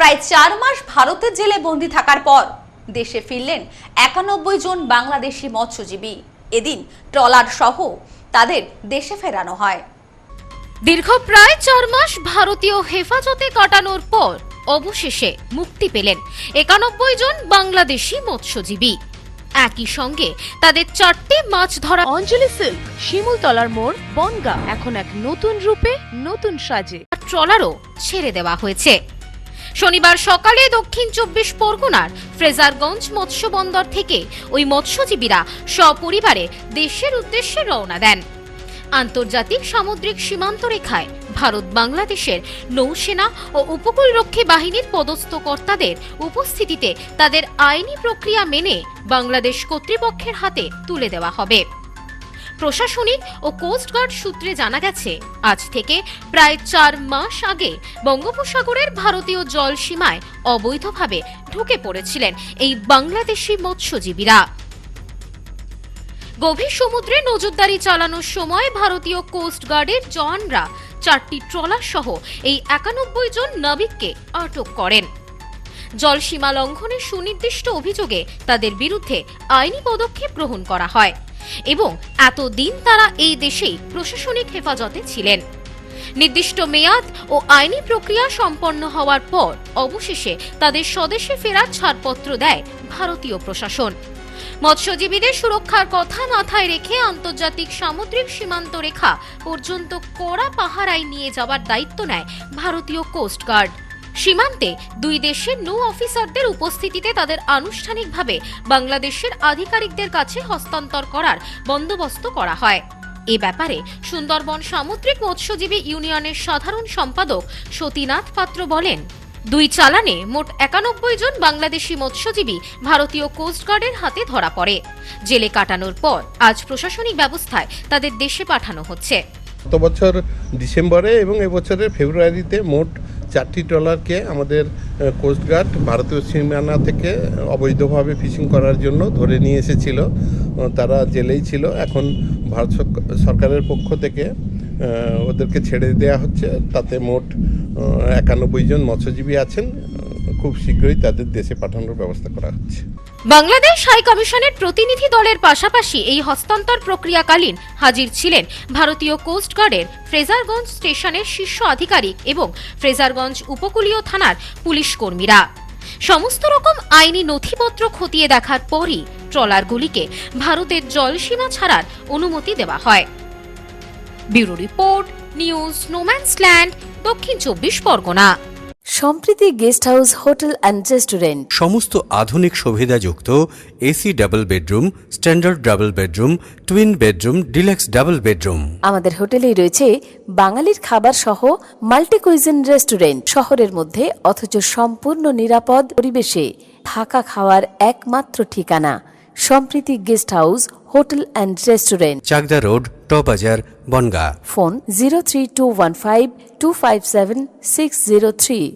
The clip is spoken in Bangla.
প্রায় 4 মাস ভারতের জেলে বন্দী থাকার পর দেশে ফিরলেন 91 জন বাংলাদেশি মৎস্যজীবী। এদিন ট্রলার সহ তাদের দেশে ফেরানো হয়। দীর্ঘ প্রায় 4 মাস ভারতীয় হেফাজতে কাটানোর পর অবশেষে মুক্তি পেলেন 91 জন বাংলাদেশি মৎস্যজীবী। একই সঙ্গে তাদের 4টি মাছ ধরা অঞ্জলি সিল্ক, শিমুলতলার মোড়, বনগাঁ এখন এক নতুন রূপে, নতুন সাজে ট্রলারও ছেড়ে দেওয়া হয়েছে। শনিবার সকালে দক্ষিণ 24 পরগনার ফ্রেজারগঞ্জ মৎস্য বন্দর থেকে ওই মৎস্যজীবীরা সপরিবারে দেশের উদ্দেশ্যে রওনা দেন। আন্তর্জাতিক সামুদ্রিক সীমান্ত রেখায় ভারত বাংলাদেশের নৌসেনা ও উপকূলরক্ষী বাহিনীর পদস্থ কর্তাদের উপস্থিতিতে তাদের আইনি প্রক্রিয়া মেনে বাংলাদেশ কর্তৃপক্ষের হাতে তুলে দেওয়া হবে। প্রশাসনিক ও কোস্টগার্ড সূত্রে জানা গেছে, আজ থেকে প্রায় 4 মাস আগে বঙ্গোপসাগরের ভারতীয় জল সীমায় অবৈধভাবে ঢুকে পড়েছিলেন এই বাংলাদেশি মৎস্যজীবীরা। গভীর সমুদ্রে নজরদারি চালানোর সময় ভারতীয় কোস্টগার্ডের জওয়ানরা 4টি ট্রলার সহ এই 91 জন নাবিককে আটক করেন। জলসীমা লঙ্ঘনের সুনির্দিষ্ট অভিযোগে তাদের বিরুদ্ধে আইনি পদক্ষেপ গ্রহণ করা হয় এবং এতদিন তারা এই দেশেই প্রশাসনিক হেফাজতে ছিলেন। নির্দিষ্ট মেয়াদ ও আইনি প্রক্রিয়া সম্পন্ন হওয়ার পর অবশেষে তাদের স্বদেশে ফেরার ছাড়পত্র দেয় ভারতীয় প্রশাসন। মৎস্যজীবীদের সুরক্ষার কথা মাথায় রেখে আন্তর্জাতিক সামুদ্রিক সীমান্ত রেখা পর্যন্ত কড়া পাহারায় নিয়ে যাওয়ার দায়িত্ব নেয় ভারতীয় কোস্টগার্ড। সীমান্তে দুই দেশের নৌ অফিসারদের উপস্থিতিতে তাদের আনুষ্ঠানিকভাবে বাংলাদেশের আধিকারিকদের কাছে হস্তান্তর করার বন্দোবস্ত করা হয়। এ ব্যাপারে সুন্দরবন সামুদ্রিক মৎস্যজীবী ইউনিয়নের সাধারণ সম্পাদক সতীনাথ পাত্র বলেন, দুই চালানে মোট 91 জন বাংলাদেশি মৎস্যজীবী ভারতীয় কোস্টগার্ডের হাতে ধরা পড়ে। জেলে কাটানোর পর আজ প্রশাসনিক ব্যবস্থায় তাদের দেশে পাঠানো হচ্ছে। গত বছর ডিসেম্বরে এবং এবছরের ফেব্রুয়ারিতে মোট 4টি ট্রলারকে আমাদের কোস্টগার্ড ভারতীয় সীমানা থেকে অবৈধভাবে ফিশিং করার জন্য ধরে নিয়ে এসেছিল। তারা জেলেই ছিল। এখন ভারত সরকারের পক্ষ থেকে ওদেরকে ছেড়ে দেওয়া হচ্ছে। তাতে মোট 91 জন মৎস্যজীবী আছেন। খুব শীঘ্রই তাদের দেশে পাঠানোর ব্যবস্থা করা হচ্ছে। বাংলাদেশ হাই কমিশনের প্রতিনিধি দলের পাশাপাশি এই হস্তান্তর প্রক্রিয়াকালীন হাজির ছিলেন ভারতীয় কোস্টগার্ডের ফ্রেজারগঞ্জ স্টেশনের শীর্ষ আধিকারিক এবং ফ্রেজারগঞ্জ উপকূলীয় থানার পুলিশ কর্মীরা। সমস্ত রকম আইনি নথিপত্র খতিয়ে দেখার পরই ট্রলারগুলিকে ভারতের জলসীমা ছাড়ার অনুমতি দেওয়া হয়। ব্যুরো রিপোর্ট, নিউজ নোম্যান্সল্যান্ড, দক্ষিণ 24 Pargana. Sampriti guest house, hotel and restaurant. সমস্ত আধুনিক সুবিধাযুক্ত AC double bedroom, standard double bedroom, twin bedroom, deluxe double bedroom. আমাদের হোটেলেই রয়েছে বাঙালির খাবার সহ মাল্টি কুইজিন রেস্টুরেন্ট। শহরের মধ্যে অথচ সম্পূর্ণ নিরাপদ পরিবেশে থাকা খাওয়ার একমাত্র ঠিকানা Sampriti guest house, hotel and restaurant, Chakdah road, টবাজার, বনগাঁ। ফোন 03215257603।